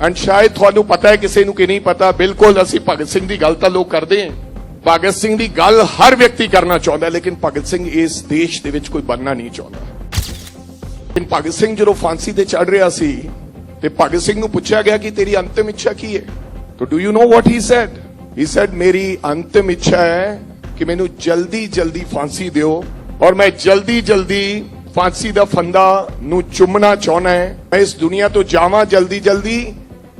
And शायद ਤੁਹਾਨੂੰ पता है किसी ਨੂੰ कि नहीं पता, बिल्कुल ਅਸੀਂ ਭਗਤ ਸਿੰਘ ਦੀ ਗੱਲ ਤਾਂ ਲੋਕ ਕਰਦੇ हैं, ਭਗਤ ਸਿੰਘ ਦੀ ਗੱਲ हर व्यक्ति करना चाहता है, लेकिन भगत सिंह इस देश ਦੇ ਵਿੱਚ ਕੋਈ बनना नहीं चाहता। लेकिन भगत सिंह ਜਦੋਂ फांसी ਤੇ ਚੜ ਰਿਹਾ ਸੀ ਤੇ ਭਗਤ ਸਿੰਘ ਨੂੰ ਪੁੱਛਿਆ ਗਿਆ ਕਿ ਤੇਰੀ ਅੰਤਿਮ ਇੱਛਾ ਕੀ ਹੈ, तो do you know what he said? He said मेरी अंतिम इच्छा है कि मैनू जल्दी जल्दी फांसी दियो और मैं जल्दी जल्दी फांसी दा फंदा नू चुमना चाहना है, मैं इस दुनिया तो जावां जल्दी जल्दी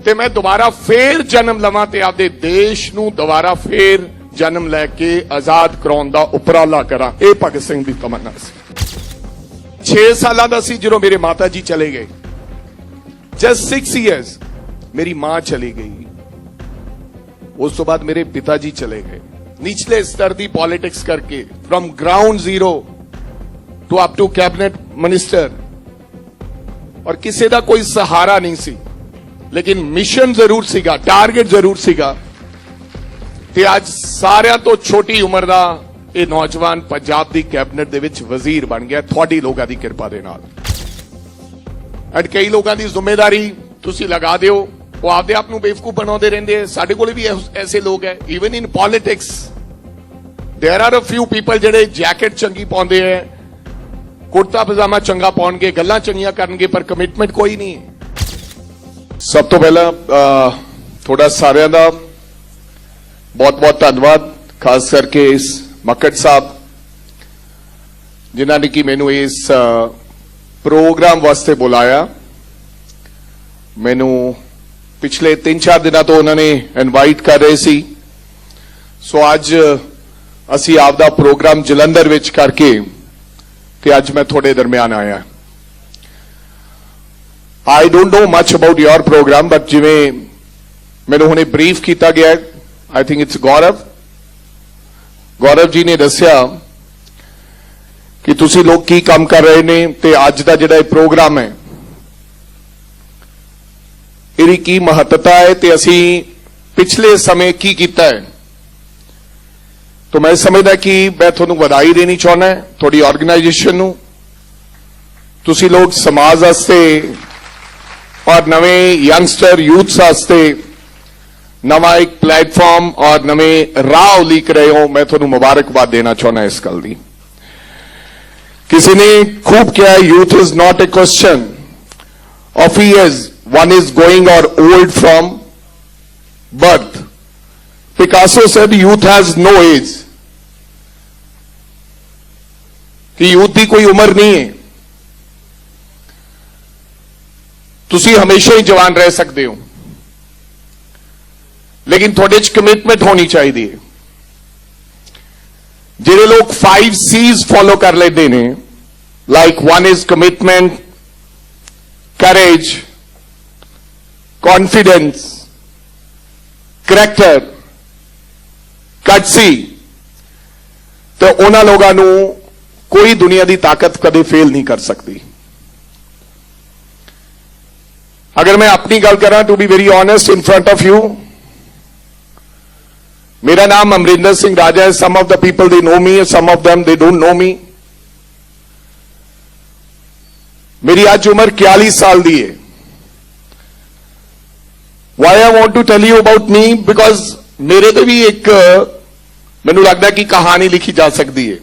ते मैं दोबारा फिर जन्म लवां ते आपदे देश नू दोबारा फिर जन्म लैके आजाद कराउण दा उपराला करा। ये भगत सिंह दी तमन्ना सी। 6 साल दा सी जदों मेरे माता जी चले गए, जस्ट 6 years मेरी मां चली गई, उस तो बाद मेरे पिताजी चले गए। निचले स्तर की पॉलिटिक्स करके from ground zero to up to cabinet minister, और किसी का कोई सहारा नहीं सी, लेकिन मिशन जरूर सीगा, टारगेट जरूर सीगा। ते आज सारियां तो छोटी उम्र का यह नौजवान पंजाब की कैबिनेट दे विच वजीर बन गया, थोड़ी लोगों की कृपा दे नाल। एंड कई लोगों की जिम्मेदारी तुसी लगा दिओ, वो आपदे आप बेवकूफ बनाते रहते हैं। साडे कोल भी ऐसे लोग हैं, even in politics there are a few people जेडे जैकेट चंगी पाउंदे हैं, कुर्ता पजामा चंगा पाउणगे, गल्लां चंगियां करनगे, पर कमिटमेंट कोई नहीं है। सब तो पहला थोड़ा सारियां दा बहुत बहुत धन्यवाद, खास करके इस मक्कड़ साहब जिन्होंने कि मैनू इस प्रोग्राम वास्ते बुलाया। मैनू पिछले 3-4 दिनों तो उन्होंने इनवाइट कर रहे सी, सो अज असी आपदा प्रोग्राम जलंधर विच करके ते अज मैं थोड़े दरम्यान आया। I don't know much about your programme, but जिवें मैनू हुणे ब्रीफ किया गया, I think it's Gaurav ji ने दस्या कि तुसी लोग की काम कर रहे ने ते अज दा जिहड़ा प्रोग्राम है इहदी की महत्ता है ते असी पिछले समय की कीता है। तो मैं समझदा कि मैं तुहानू बधाई देनी चाहना है, थोड़ी ऑर्गेनाइजेशन नू, तुसी लोग समाज वास्ते और नवे यंगस्टर यूथ वास्ते नवा एक प्लेटफॉर्म और नवे राह उलीक रहे हो। मैं तुहानू मुबारकबाद देना चाहना इस गल दी। किसी ने खूब किया, youth is not a question of years, one is going or old from birth. Picasso said youth has no age, कि यूथ की कोई उम्र नहीं है, तुसी हमेशा ही जवान रह सकते हो, लेकिन थोड़े कमिटमेंट होनी चाहिए। जिहड़े लोग 5 C's फॉलो कर लेते हैं, like 1 is commitment, courage, confidence, character, courtesy, तो उन्होंने लोगों को कोई दुनिया की ताकत कदे फेल नहीं कर सकती। अगर मैं अपनी गल करा, to be very honest in front of you, मेरा नाम अमरिंदर सिंह राजा है। Some of the people they know me, some of them they don't know me. मेरी आज उम्र 41 साल दी है। Why I want to tell you about me? Because मेरे तो भी एक मैनू लगता है कि कहानी लिखी जा सकती है।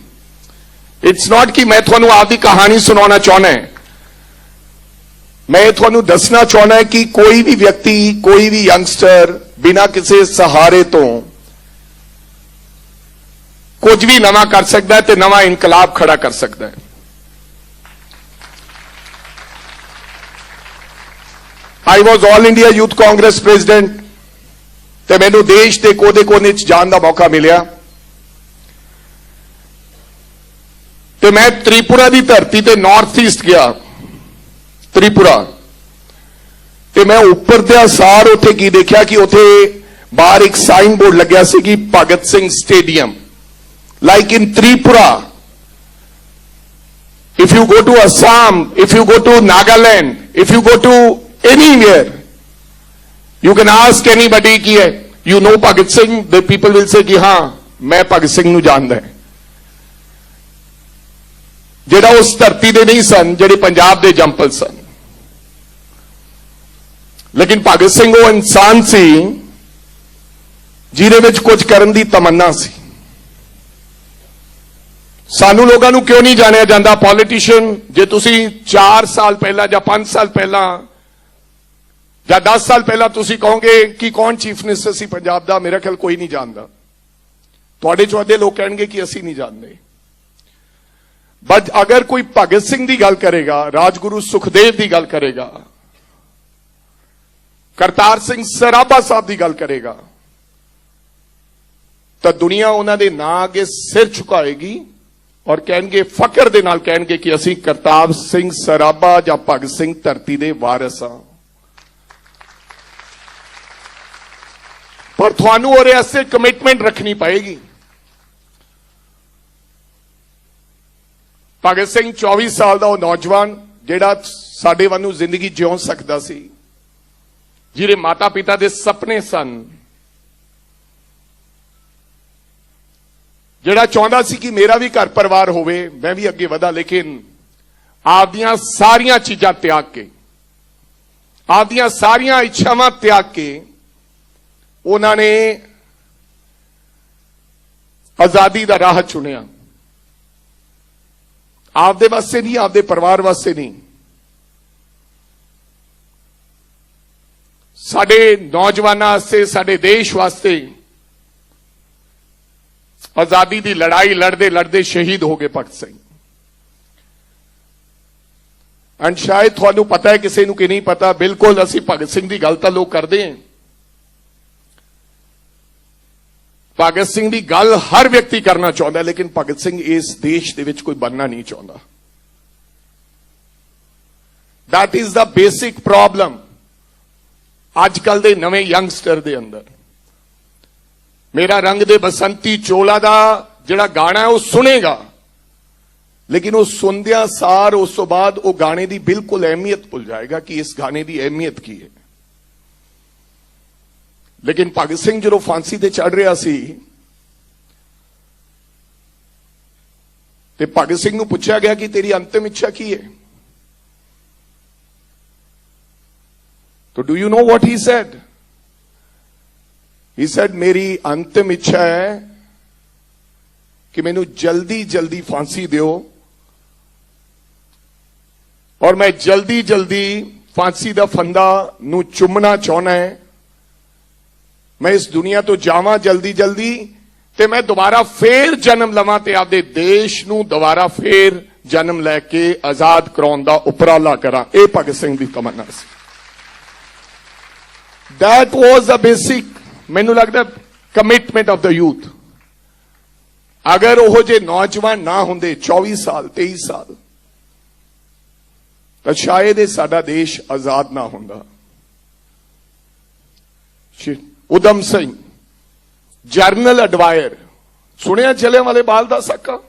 इट्स नॉट कि मैं थोनू आपकी कहानी सुनाना चाहना है, मैं थोनू दसना चाहना है कि कोई भी व्यक्ति, कोई भी यंगस्टर बिना किसी सहारे तो कुछ भी नवा कर सकता है, तो नवा इनकलाब खड़ा कर सकता है। I was all India youth Congress president, तो मैनू देश के कोने कोने जाने का मौका मिलिया। तो मैं त्रिपुरा की धरती ते नॉर्थ ईस्ट गया, त्रिपुरा, तो मैं उपर दे सार उथे की देखा कि उथे बाहर एक साइन बोर्ड लग्या सी कि Bhagat Singh stadium, like in Tripura. If you go to Assam, if you go to Nagaland, if you go to anywhere, you can ask anybody कि you know Bhagat Singh, the people will say कि हाँ मैं भगत सिंह नू जानदा है। जेड़ा उस धरती दे नहीं सन, जेड़े पंजाब दे जंपल सन। लेकिन भगत सिंह वो इंसान सी ਜਿਹਦੇ ਵਿੱਚ ਕੁਝ ਕਰਨ ਦੀ ਤਮੰਨਾ ਸੀ। ਸਾਨੂੰ ਲੋਕਾਂ ਨੂੰ ਕਿਉਂ ਨਹੀਂ ਜਾਣਿਆ ਜਾਂਦਾ ਪੋਲੀਟੀਸ਼ੀਅਨ? ਜੇ ਤੁਸੀਂ 4 ਸਾਲ ਪਹਿਲਾਂ ਜਾਂ 5 ਸਾਲ ਪਹਿਲਾਂ ਜਾਂ 10 ਸਾਲ ਪਹਿਲਾਂ ਤੁਸੀਂ ਕਹੋਗੇ ਕਿ ਕੌਣ ਚੀਫ ਮਿਨਿਸਟਰ ਸੀ ਪੰਜਾਬ ਦਾ, ਮੇਰਾ ਖਿਆਲ ਕੋਈ ਨਹੀਂ ਜਾਣਦਾ। ਤੁਹਾਡੇ ਚੋਂ ਅੱਧੇ ਲੋਕ ਕਹਿਣਗੇ ਕਿ ਅਸੀਂ ਨਹੀਂ ਜਾਣਦੇ। ਬਟ ਅਗਰ ਕੋਈ ਭਗਤ ਸਿੰਘ ਦੀ ਗੱਲ ਕਰੇਗਾ, ਰਾਜਗੁਰੂ ਸੁਖਦੇਵ ਦੀ ਗੱਲ ਕਰੇਗਾ, ਕਰਤਾਰ ਸਿੰਘ ਸਰਾਭਾ ਸਾਹਿਬ ਦੀ ਗੱਲ ਕਰੇਗਾ, ਤਾਂ ਦੁਨੀਆ ਉਹਨਾਂ ਦੇ ਨਾਂ ਅੱਗੇ ਸਿਰ ਝੁਕਾਏਗੀ ਔਰ ਕਹਿਣਗੇ, ਫਖਰ ਦੇ ਨਾਲ ਕਹਿਣਗੇ ਕਿ ਅਸੀਂ ਕਰਤਾਰ ਸਿੰਘ ਸਰਾਭਾ ਜਾਂ ਭਗਤ ਸਿੰਘ ਧਰਤੀ ਦੇ ਵਾਰਿਸ ਹਾਂ। ਪਰ ਤੁਹਾਨੂੰ ਉਹਦੇ ਵਾਸਤੇ ਕਮਿਟਮੈਂਟ ਰੱਖਣੀ ਪਏਗੀ। ਭਗਤ ਸਿੰਘ 24 ਸਾਲ ਦਾ ਉਹ ਨੌਜਵਾਨ ਜਿਹੜਾ ਸਾਡੇ ਵਾਂਗੂ ਜ਼ਿੰਦਗੀ ਜਿਉਂ ਸਕਦਾ ਸੀ, ਜਿਹਦੇ ਮਾਤਾ ਪਿਤਾ ਦੇ ਸੁਪਨੇ ਸਨ, ਜਿਹੜਾ ਚਾਹੁੰਦਾ ਸੀ ਕਿ ਮੇਰਾ ਵੀ ਘਰ ਪਰਿਵਾਰ ਹੋਵੇ, ਮੈਂ ਵੀ ਅੱਗੇ ਵਧਾ, ਲੇਕਿਨ ਆਪਦੀਆਂ ਸਾਰੀਆਂ ਚੀਜ਼ਾਂ ਤਿਆਗ ਕੇ, ਆਪਦੀਆਂ ਸਾਰੀਆਂ ਇੱਛਾਵਾਂ ਤਿਆਗ ਕੇ ਉਹਨਾਂ ਨੇ ਆਜ਼ਾਦੀ ਦਾ ਰਾਹ ਚੁਣਿਆ। ਆਪਦੇ ਵਾਸਤੇ ਨਹੀਂ, ਆਪਦੇ ਪਰਿਵਾਰ ਵਾਸਤੇ ਨਹੀਂ, ਸਾਡੇ ਨੌਜਵਾਨਾਂ ਵਾਸਤੇ, ਸਾਡੇ ਦੇਸ਼ ਵਾਸਤੇ ਆਜ਼ਾਦੀ ਦੀ ਲੜਾਈ ਲੜਦੇ ਲੜਦੇ ਸ਼ਹੀਦ ਹੋ ਗਏ ਭਗਤ ਸਿੰਘ। ਐਂਡ ਸ਼ਾਇਦ ਤੁਹਾਨੂੰ ਪਤਾ ਹੈ, ਕਿਸੇ ਨੂੰ ਕਿ ਨਹੀਂ ਪਤਾ, ਬਿਲਕੁਲ ਅਸੀਂ ਭਗਤ ਸਿੰਘ ਦੀ ਗੱਲ ਤਾਂ ਲੋਕ ਕਰਦੇ ਹਾਂ। ਭਗਤ ਸਿੰਘ ਦੀ ਗੱਲ ਹਰ ਵਿਅਕਤੀ ਕਰਨਾ ਚਾਹੁੰਦਾ, ਲੇਕਿਨ ਭਗਤ ਸਿੰਘ ਇਸ ਦੇਸ਼ ਦੇ ਵਿੱਚ ਕੋਈ ਬਣਨਾ ਨਹੀਂ ਚਾਹੁੰਦਾ। that is the basic problem ਅੱਜ ਕੱਲ ਦੇ ਨਵੇਂ ਯੰਗਸਟਰ ਦੇ ਅੰਦਰ। ਮੇਰਾ ਰੰਗ ਦੇ ਬਸੰਤੀ ਚੋਲਾ ਦਾ ਜਿਹੜਾ ਗਾਣਾ ਹੈ ਉਹ ਸੁਨੇਗਾ, ਲੇਕਿਨ ਉਹ ਸੁਣਦਿਆਂ ਸਾਰ ਉਸ ਤੋਂ ਬਾਅਦ ਉਹ ਗਾਣੇ ਦੀ ਬਿਲਕੁਲ ਅਹਿਮੀਅਤ ਭੁੱਲ ਜਾਏਗਾ ਕਿ ਇਸ ਗਾਣੇ ਦੀ ਅਹਿਮੀਅਤ ਕੀ ਹੈ। ਲੇਕਿਨ ਭਗਤ ਸਿੰਘ ਜਦੋਂ ਫਾਂਸੀ ਤੇ ਚੜ ਰਿਹਾ ਸੀ ਤੇ ਭਗਤ ਸਿੰਘ ਨੂੰ ਪੁੱਛਿਆ ਗਿਆ ਕਿ ਤੇਰੀ ਅੰਤਿਮ ਇੱਛਾ ਕੀ ਹੈ? तो do you know what he said? He said, मेरी अंतिम इच्छा है कि मैनू जल्दी जल्दी फांसी दियो और मैं जल्दी जल्दी फांसी दा फंदा नू चुमना चाहना है। मैं इस दुनिया तो जावां जल्दी जल्दी ते मैं दोबारा फेर जन्म लवां ते आपदे देश नू दोबारा फेर जन्म लैके आजाद कराउण दा उपराला करा। ये भगत सिंह दी तमन्ना सी। That was the basic, ਮੈਨੂੰ ਲੱਗਦਾ, ਕਮਿਟਮੈਂਟ ਆਫ ਦਾ ਯੂਥ। ਅਗਰ ਉਹ ਜੇ ਨੌਜਵਾਨ ਨਾ ਹੁੰਦੇ 24 ਸਾਲ 23 ਸਾਲ, ਤਾਂ ਸ਼ਾਇਦ ਇਹ ਸਾਡਾ ਦੇਸ਼ ਆਜ਼ਾਦ ਨਾ ਹੁੰਦਾ। ਉਦਮ ਸਿੰਘ ਜਰਨਲ ਐਡਵਾਇਰ, ਸੁਣਿਆ ਜਲਿਆਂਵਾਲੇ ਬਾਗ ਦਾ ਸਾਕਾ?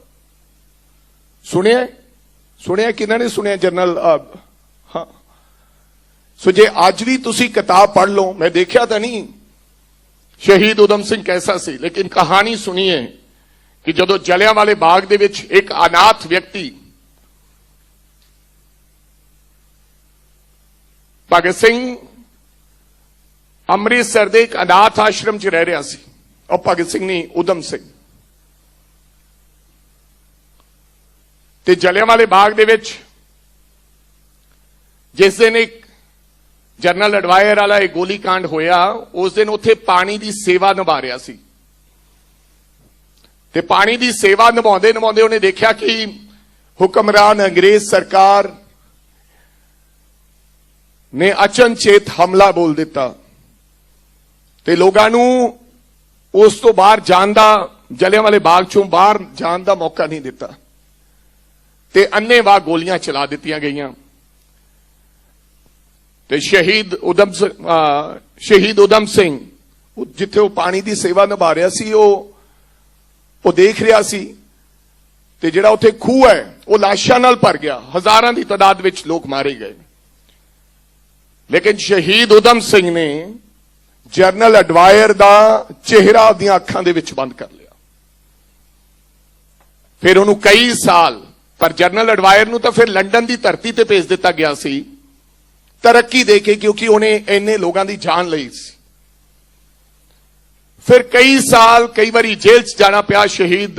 ਸੁਣਿਆ ਕਿਹਨਾਂ ਨੇ ਸੁਣਿਆ? ਜਰਨਲ ਹਾਂ। ਸੋ ਜੇ ਅੱਜ ਵੀ ਤੁਸੀਂ ਕਿਤਾਬ ਪੜ੍ਹ ਲਓ, ਮੈਂ ਦੇਖਿਆ ਤਾਂ ਨਹੀਂ ਸ਼ਹੀਦ ਉਦਮ ਸਿੰਘ ਕੈਸਾ ਸੀ, ਲੇਕਿਨ ਕਹਾਣੀ ਸੁਣੀਏ ਕਿ ਜਦੋਂ ਜਲਿਆਂਵਾਲੇ ਬਾਗ ਦੇ ਵਿੱਚ ਇੱਕ ਅਨਾਥ ਵਿਅਕਤੀ ਭਗਤ ਸਿੰਘ ਅੰਮ੍ਰਿਤਸਰ ਦੇ ਇੱਕ ਅਨਾਥ ਆਸ਼ਰਮ 'ਚ ਰਹਿ ਰਿਹਾ ਸੀ, ਉਹ ਭਗਤ ਸਿੰਘ ਨਹੀਂ, ਉਦਮ ਸਿੰਘ। ਤੇ ਜਲਿਆਂਵਾਲੇ ਬਾਗ ਦੇ ਵਿੱਚ ਜਿਸ ਦਿਨ ਇੱਕ ਜਨਰਲ ਐਡਵਾਇਰ ਵਾਲਾ ਇਹ ਗੋਲੀकांड ਹੋਇਆ, ਉਸ ਦਿਨ ਉੱਥੇ ਪਾਣੀ ਦੀ ਸੇਵਾ ਨਿਭਾ ਰਿਹਾ ਸੀ। ਤੇ ਪਾਣੀ ਦੀ ਸੇਵਾ ਨਿਭਾਉਂਦੇ ਨਿਭਾਉਂਦੇ ਉਹਨੇ ਦੇਖਿਆ ਕਿ ਹੁਕਮਰਾਨ ਅੰਗਰੇਜ਼ ਸਰਕਾਰ ਨੇ ਅਚਨਚੇਤ ਹਮਲਾ ਬੋਲ ਦਿੱਤਾ ਤੇ ਲੋਕਾਂ ਨੂੰ ਉਸ ਤੋਂ ਬਾਹਰ ਜਾਣ ਦਾ, ਜਲਿਆਂਵਾਲੇ ਬਾਗ ਚੋਂ ਬਾਹਰ ਜਾਣ ਦਾ ਮੌਕਾ ਨਹੀਂ ਦਿੱਤਾ ਤੇ ਅੰਨ੍ਹੇਵਾਹ ਗੋਲੀਆਂ ਚਲਾ ਦਿੱਤੀਆਂ ਗਈਆਂ। ਤੇ ਸ਼ਹੀਦ ਉਦਮ ਸਿੰਘ ਜਿੱਥੇ ਉਹ ਪਾਣੀ ਦੀ ਸੇਵਾ ਨਿਭਾ ਰਿਹਾ ਸੀ, ਉਹ ਦੇਖ ਰਿਹਾ ਸੀ ਤੇ ਜਿਹੜਾ ਉੱਥੇ ਖੂਹ ਹੈ ਉਹ ਲਾਸ਼ਾਂ ਨਾਲ ਭਰ ਗਿਆ, ਹਜ਼ਾਰਾਂ ਦੀ ਤਾਦਾਦ ਵਿੱਚ ਲੋਕ ਮਾਰੇ ਗਏ। ਲੇਕਿਨ ਸ਼ਹੀਦ ਉਦਮ ਸਿੰਘ ਨੇ ਜਰਨਲ ਐਡਵਾਇਰ ਦਾ ਚਿਹਰਾ ਆਪਣੀਆਂ ਅੱਖਾਂ ਦੇ ਵਿੱਚ ਬੰਦ ਕਰ ਲਿਆ। ਫਿਰ ਉਹਨੂੰ ਕਈ ਸਾਲ, ਪਰ ਜਰਨਲ ਐਡਵਾਇਰ ਨੂੰ ਤਾਂ ਫਿਰ ਲੰਡਨ ਦੀ ਧਰਤੀ ਤੇ ਭੇਜ ਦਿੱਤਾ ਗਿਆ ਸੀ तरक्की दे के, क्योंकि उन्हें इन्ने लोगों की जान ली सी। फिर कई साल कई बारी जेल च जाना पिया। शहीद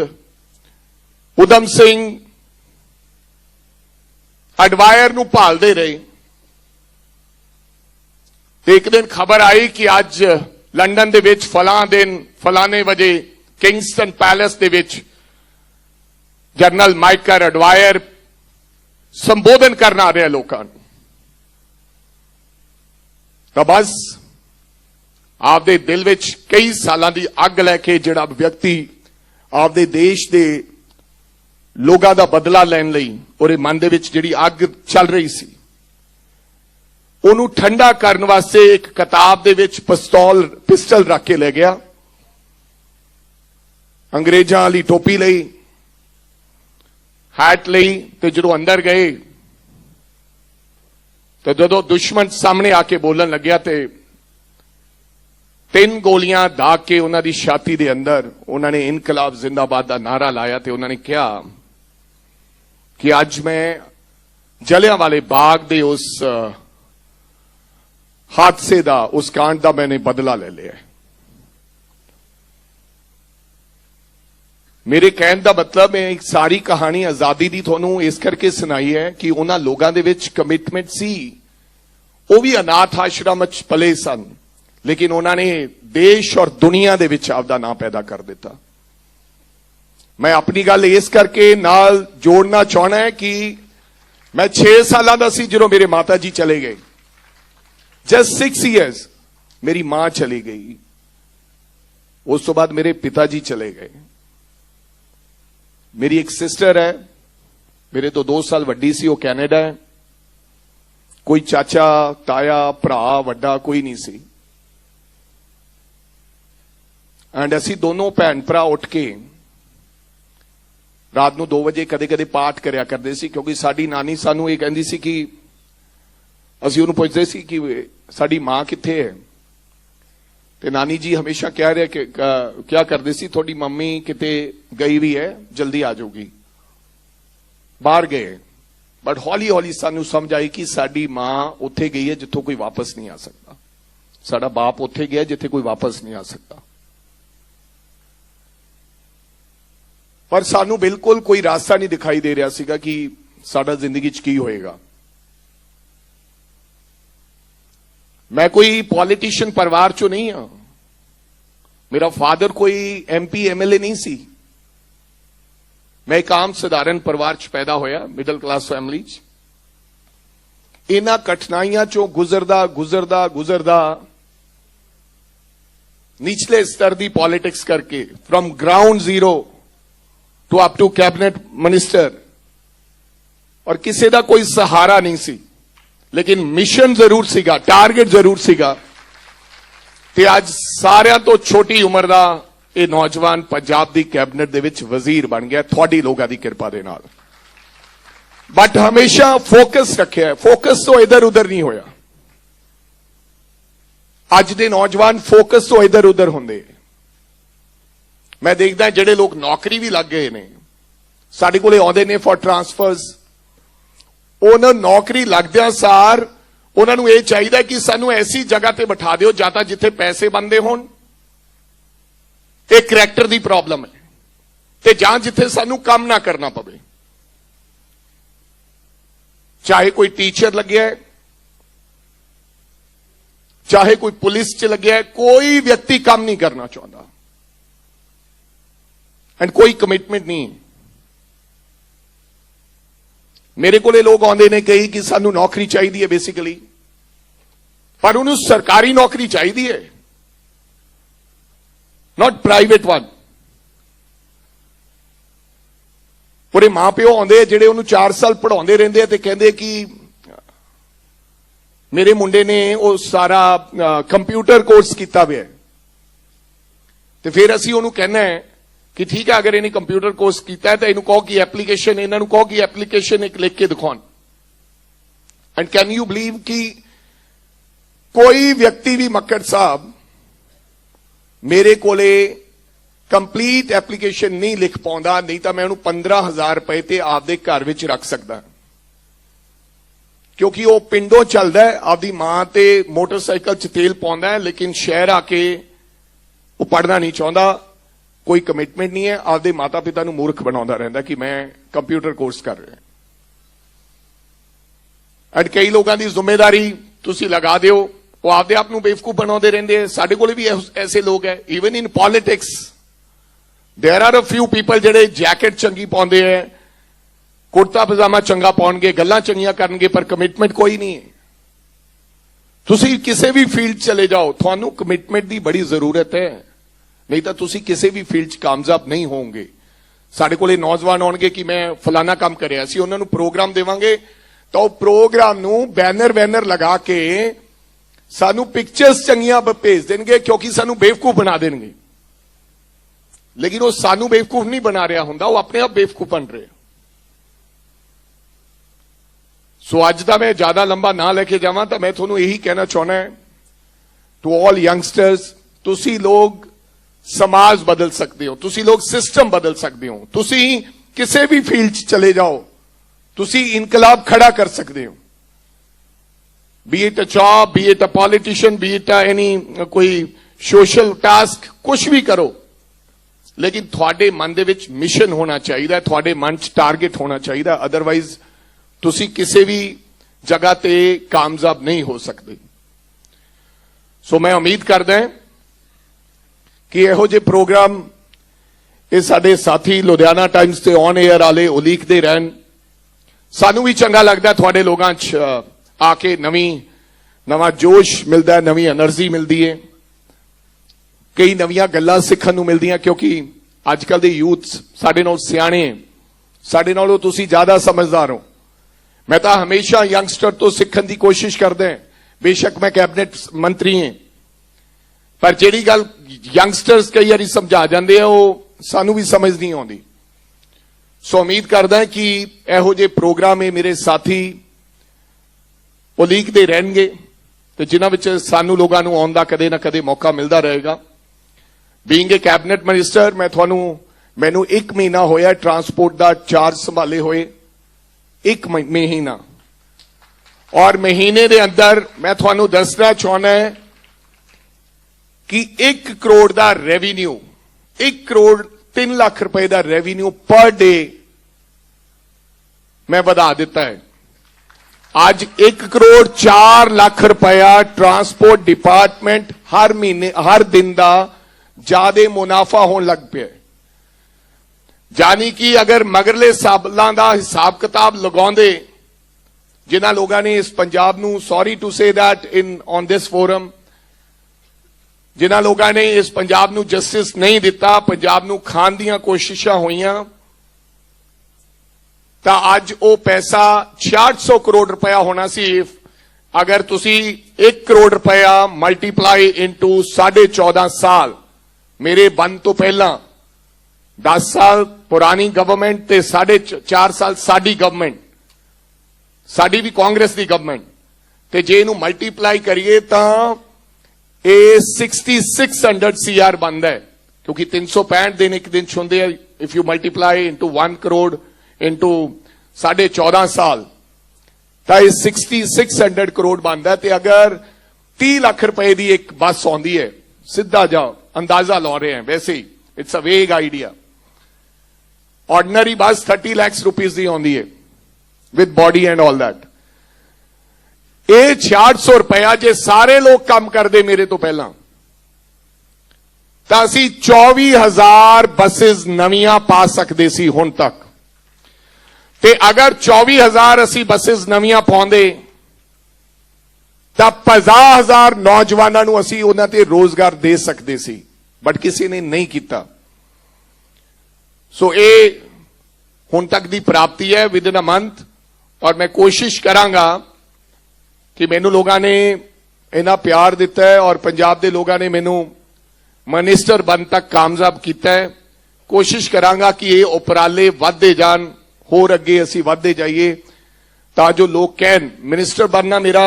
उधम सिंह अडवायर नूं भालदे रहे। एक दिन खबर आई कि अज लंडन दे विच फलाने वजे Kingston palace they which general Michael अडवायर संबोधन करना आ रहा लोगों को। तो बस आपदे दिल विच कई सालों की अग लैके जिहड़ा व्यक्ति आपदे देश के लोगों का बदला लैण लई उहदे मन दे विच जिहड़ी अग चल रही सी, उहनूं ठंडा करन वास्ते एक किताब दे विच पिस्टल रख के ले गया। अंग्रेजां वाली टोपी लई, हैट लई, ते जदों अंदर गए तो जदों दुश्मन सामने आके बोलन लग्या ते 3 गोलियां दाग के उन्हां दी छाती दे अंदर उन्होंने इनकलाब जिंदाबाद का नारा लाया। ते उन्होंने कहा कि अज मैं जलियांवाले बाग दे उस हादसे का, उस कांड का मैंने बदला ले लिया। मेरे कहने का मतलब मैं एक सारी कहानी आजादी की थोनू इस करके सुनाई है कि उन्होंने लोगों के विच कमिटमेंट सी। वो भी अनाथ आश्रम च पले सन, लेकिन उन्होंने देश और दुनिया के विच आपदा नाम पैदा कर दिता। मैं अपनी गल इस करके नाल जोड़ना चाहना है कि मैं 6 साल का सी जो मेरे माता जी चले गए। जस्ट 6 ईयर्स मेरी मां चली गई। उस तो बाद मेरे पिताजी चले गए। मेरी एक सिस्टर है, मेरे तो 2 साल वड्डी सी, वो कैनेडा है। कोई चाचा ताया भरा वड्डा कोई नहीं सी। एंड असी दोनों भैन भरा उठ के रात नूं 2 बजे कदे कदे पाठ करया करदे सी, क्योंकि साडी नानी सानू ये कहंदी सी कि असी उहनूं पुछदे सी कि साडी मां कित्थे है। ते नानी जी हमेशा कह रहे कि क्या करदे सी, थोड़ी मम्मी किते गई भी है, जल्दी आ जाऊगी। बाहर गए, बट हौली हौली सानू समझ आई कि साडी मां उत्थे गई है जिथों कोई वापस नहीं आ सकता। साडा बाप उत्थे गया जिथे कोई वापस नहीं आ सकता। पर सानू बिल्कुल कोई रास्ता नहीं दिखाई दे रहा सीगा कि साडा जिंदगी च की होएगा। मैं कोई पॉलिटिशियन परिवार चो नहीं हां। मेरा फादर कोई MP MLA नहीं सी। मैं एक आम साधारण परिवार च पैदा होया, मिडल क्लास फैमिली च। इन्हां कठिनाइयां चो गुजरदा गुजरदा गुजरदा निचले स्तर दी पॉलिटिक्स करके, from ground zero to up to cabinet minister, और किसी का कोई सहारा नहीं सी, लेकिन मिशन जरूर सीगा, टारगेट जरूर सीगा। ते आज सारियां तो छोटी उम्र का यह नौजवान पंजाब की कैबिनेट दे विच वजीर बन गया, थोड़ी लोगों की कृपा दे नाल। बट हमेशा फोकस रखे, फोकस तो इधर उधर नहीं होया। अज दे नौजवान फोकस तो इधर उधर होंदे। मैं देखदा जिहड़े लोग नौकरी भी लग गए ने, साडे कोले आउंदे ने फॉर ट्रांसफर्स। उन्होंने नौकरी लगद्या सार उन्होंने ये चाहिए कि सानू ऐसी जगह ते बिठा दिओ जां तां जिथे पैसे बनते होण, एक करैक्टर की प्रॉब्लम है, ते जां जिथे सानू काम ना करना पवे। चाहे कोई टीचर लग्या है, चाहे कोई पुलिस च लग्या है, कोई व्यक्ति काम नहीं करना चाहता एंड कोई कमिटमेंट नहीं। मेरे को लोग आते ने कही कि सानू नौकरी चाहिए है बेसिकली, पर उन्होंने सरकारी नौकरी चाहिए है, नॉट प्राइवेट वन। पूरे मां प्यो आते जेडे उन्होंने 4 साल पढ़ाते रहते हैं, कहते कि मेरे मुंडे ने वो सारा कंप्यूटर कोर्स किया हुआ है। तो फिर असी उन्होंने कहना है कि ठीक है, अगर इन्हें कंप्यूटर कोर्स किया है तो इन्हों कहो कि एप्लीकेशन, इन्हों कहो कि एप्लीकेशन एक लिख के दिखाओ। एंड कैन यू बिलीव कि कोई व्यक्ति भी मक्कड़ साहब मेरे कोले कंप्लीट एप्लीकेशन नहीं लिख पाਉਂਦਾ, नहीं तो मैं उन्होंने 15,000 रुपए ते आपदे घर विच रख सकदा। क्योंकि वो पिंडों चलता है, आपकी मां ते मोटरसाइकिल च तेल पाउंदा है, लेकिन शहर आके वो पढ़ना नहीं चाहता, कोई कमिटमेंट नहीं है, आपके माता पिता नूं मूर्ख बनाउंदा रहिंदा कि मैं कंप्यूटर कोर्स कर रहा। अज कई लोगों की जिम्मेदारी तुसी लगा दिओ, वो आपदे आप नूं बेवकूफ बनाउंदे रहिंदे हैं। साडे कोल भी ऐसे लोग हैं, even in politics there are a few people जिहड़े जैकेट चंगी पाउंदे है, कुर्ता पजामा चंगा पाउणगे, गल्लां चंगियां करनगे, पर कमिटमेंट कोई नहीं है। तुसी किसी भी फील्ड चले जाओ, तुहानूं कमिटमेंट की बड़ी जरूरत है, नहीं तो तुसी किसी भी फील्ड कामयाब नहीं होंगे। साडे कोले नौजवान आउणगे कि मैं फलाना काम करिया, असीं उन्हां नूं प्रोग्राम देवांगे, तो प्रोग्राम नूं बैनर लगा के सानू पिक्चर्स चंगियां भेज देंगे, क्योंकि सानू बेवकूफ बना देंगे। लेकिन वो सानू बेवकूफ नहीं बना रहा हुंदा, वो अपने आप बेवकूफ बन रहे। सो अज दा मैं ज्यादा लंबा ना लेके जावां, तो मैं तुहानूं यही कहना चाहना है टू ऑल यंगस्टर्स, तुसी लोग समाज बदल सकते हो, तुसी लोग सिस्टम बदल सकते हो, तुसी किसी भी फील्ड च चले जाओ, तुसी इनकलाब खड़ा कर सकते हो। B it a job, B it a politician, B it a any कोई सोशल टास्क, कुछ भी करो, लेकिन थोड़े मन दे विच मिशन होना चाहिए, थोड़े मन च टारगेट होना चाहिए, अदरवाइज तुसी किसी भी जगह ते कामयाब नहीं हो सकते। सो मैं उम्मीद करदा कि इहो जे प्रोग्राम ये साडे साथी लुधियाना टाइम्स ते ऑन एयर वाले उलीकदे रहन, सानू भी चंगा लगता, थोड़े लोगों च आके नवा जोश मिलता है, नवी एनर्जी मिलती है, कई नवीं गल्लां सीखण नूं मिलदियां, क्योंकि अजकल दे यूथ साडे नाल सियाणे, साडे नालों तुसीं ज्यादा समझदार हो। मैं तो हमेशा यंगस्टर तो सीखण की कोशिश करदा हां, बेशक मैं कैबिनेट मंत्री हां, पर जिहड़ी गल यंगस्टर्स कई बारी समझा जांदे आ, वो सानू भी समझ नहीं आउंदी। सो उम्मीद करदा कि इहो जे प्रोग्राम है मेरे साथी उलीकदे रहणगे, ते जिन्हां विच सानू लोगां नूं आउण दा कदे ना कदे मौका मिलदा रहेगा। बीइंग ए कैबिनेट मिनिस्टर, मैनू 1 महीना होया ट्रांसपोर्ट दा चार्ज संभाले होए, 1 महीना, और महीने दे अंदर मैं तुहानू दसना चाहना है कि 1 करोड़ दा रेवेन्यू, 1 करोड़ 3 लाख रुपए का रेवेन्यू पर डे मैं बढ़ा दिता है। आज 1 करोड़ 4 लाख रुपया ट्रांसपोर्ट डिपार्टमेंट हर महीने हर दिन का ज्यादा मुनाफा होने लग पिया। जानी कि अगर मगरले सालों का हिसाब किताब लगाउंदे, जिन्हां लोगों ने इस पंजाब नूं, sorry to say that in on this forum, जिन्हां लोगों ने इस पंजाब नूं जस्टिस नहीं दिता, पंजाब नूं खाण दीयां कोशिशां होईयां, तो अज वो पैसा 6600 करोड़ रुपया होना सी। अगर तुसी 1 करोड़ रुपया मल्टीप्लाई इंटू 14.5 साल, मेरे बंद तो पहला 10 साल पुरानी गवर्नमेंट ते 4.5 साल साडी गवर्नमेंट, साडी भी कांग्रेस की गवर्नमेंट, ते जे इनू मल्टीप्लाई करिए तो ये 6600 CR बनता है, क्योंकि 365 दिन एक दिन छुंदे। If you multiply into 1 crore into 14.5 साल, तो 6600 करोड़ बनता है। तो अगर 30 लाख रुपए की एक बस आती है, सीधा जाओ अंदाजा ला रहे हैं, वैसे ही इट्स अ वेग आइडिया, ऑर्डिनरी बस 30 लाख रुपीज की आती है with body and all that. ये 6600 रुपया जे सारे लोग काम करते मेरे तो पहला, तो असी 24,000 बसेस नवियां पा सकते सी हुण तक। ते अगर 24,000 असी बसेस नवियां पाउंदे, तो 50,000 नौजवानों नूं असी उन्हां ते रोजगार दे सकते सी, बट किसी ने नहीं किया। सो ये हुण तक दी प्राप्ति है विद इन अ मंथ, और मैं कोशिश करांगा कि मैनू लोगों ने इन्ना प्यार दिता है और पंजाब के लोगों ने मैनू मिनिस्टर बन तक कामयाब किया है। कोशिश करांगा कि ये उपराले वधदे जान, होर अगे असी वधदे जाइए, ताजो लोग कहन मिनिस्टर बनना मेरा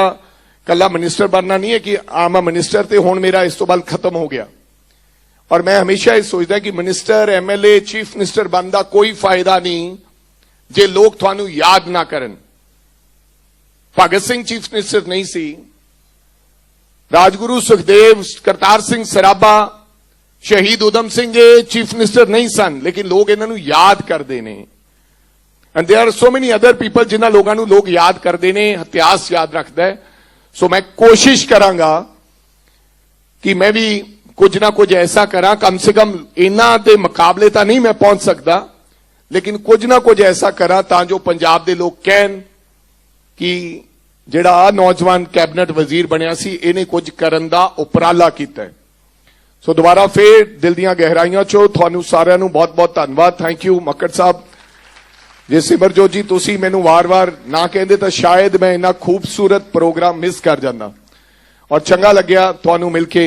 कला मिनिस्टर बनना नहीं है कि आम मिनिस्टर ते हुण मेरा इस तो बाद खत्म हो गया। और मैं हमेशा ये सोचता कि मिनिस्टर MLA चीफ मिनिस्टर बनदा कोई फायदा नहीं जे लोग थानू याद ना करन। ਭਗਤ ਸਿੰਘ ਚੀਫ ਮਿਨਿਸਟਰ ਨਹੀਂ ਸੀ, ਰਾਜਗੁਰੂ ਸੁਖਦੇਵ, ਕਰਤਾਰ ਸਿੰਘ ਸਰਾਭਾ, ਸ਼ਹੀਦ ਊਧਮ ਸਿੰਘ ਇਹ ਚੀਫ ਮਿਨਿਸਟਰ ਨਹੀਂ ਸਨ, ਲੇਕਿਨ ਲੋਕ ਇਹਨਾਂ ਨੂੰ ਯਾਦ ਕਰਦੇ ਨੇ। And there are so many other people जिन्हां लोगों ਨੂੰ ਲੋਕ ਯਾਦ ਕਰਦੇ ਨੇ, ਇਤਿਹਾਸ ਯਾਦ ਰੱਖਦਾ ਹੈ। ਸੋ ਮੈਂ ਕੋਸ਼ਿਸ਼ ਕਰਾਂਗਾ ਕਿ ਮੈਂ ਵੀ ਕੁਝ ਨਾ ਕੁਝ ਐਸਾ ਕਰਾਂ, ਕਮ ਸੇ ਕਮ ਇਹਨਾਂ ਦੇ ਮੁਕਾਬਲੇ ਤਾਂ ਨਹੀਂ ਮੈਂ ਪਹੁੰਚ ਸਕਦਾ, ਲੇਕਿਨ ਕੁਝ ਨਾ ਕੁਝ ਐਸਾ ਕਰਾਂ ਤਾਂ ਜੋ ਪੰਜਾਬ ਦੇ ਲੋਕ ਕਹਿਣ ਕਿ ਜਿਹੜਾ ਨੌਜਵਾਨ ਕੈਬਨਿਟ ਵਜ਼ੀਰ ਬਣਿਆ ਸੀ ਇਹਨੇ ਕੁਝ ਕਰਨ ਦਾ ਉਪਰਾਲਾ ਕੀਤਾ ਹੈ। ਸੋ ਦੁਬਾਰਾ ਫੇਰ ਦਿਲ ਦੀਆਂ ਗਹਿਰਾਈਆਂ ਚੋਂ ਤੁਹਾਨੂੰ ਸਾਰਿਆਂ ਨੂੰ ਬਹੁਤ-ਬਹੁਤ ਧੰਨਵਾਦ। ਥੈਂਕ ਯੂ ਮੱਕੜ ਸਾਹਿਬ। ਜੇ ਸਿਮਰਜੋਤ ਜੀ ਤੁਸੀਂ ਮੈਨੂੰ ਵਾਰ-ਵਾਰ ਨਾ ਕਹਿੰਦੇ ਤਾਂ ਸ਼ਾਇਦ ਮੈਂ ਇੰਨਾ ਖੂਬਸੂਰਤ ਪ੍ਰੋਗਰਾਮ ਮਿਸ ਕਰ ਜਾਂਦਾ। ਔਰ ਚੰਗਾ ਲੱਗਿਆ ਤੁਹਾਨੂੰ ਮਿਲ ਕੇ।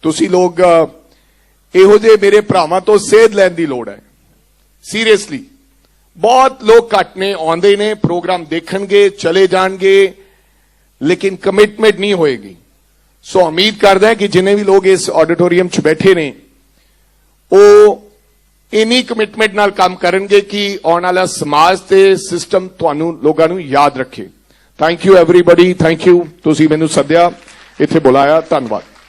ਤੁਸੀਂ ਲੋਕ ਇਹੋ ਜਿਹੇ ਮੇਰੇ ਭਰਾਵਾਂ ਤੋਂ ਸੇਧ ਲੈਣ ਦੀ ਲੋੜ ਹੈ। ਸੀਰੀਅਸਲੀ ਬਹੁਤ ਲੋਕ ਘੱਟ ਨੇ, ਆਉਂਦੇ ਨੇ, ਪ੍ਰੋਗਰਾਮ ਦੇਖਣਗੇ, ਚਲੇ ਜਾਣਗੇ, ਲੇਕਿਨ ਕਮਿਟਮੈਂਟ ਨਹੀਂ ਹੋਏਗੀ। ਸੋ ਉਮੀਦ ਕਰਦਾ ਕਿ ਜਿੰਨੇ ਵੀ ਲੋਕ ਇਸ ਆਡੀਟੋਰੀਅਮ 'ਚ ਬੈਠੇ ਨੇ ਉਹ ਇਨੀ ਕਮਿਟਮੈਂਟ ਨਾਲ ਕੰਮ ਕਰਨਗੇ ਕਿ ਆਉਣ ਵਾਲਾ ਸਮਾਜ ਤੇ ਸਿਸਟਮ ਤੁਹਾਨੂੰ ਲੋਕਾਂ ਨੂੰ ਯਾਦ ਰੱਖੇ। Thank you everybody, thank you. ਤੁਸੀਂ ਮੈਨੂੰ ਸੱਦਿਆ, ਇੱਥੇ ਬੁਲਾਇਆ, ਧੰਨਵਾਦ।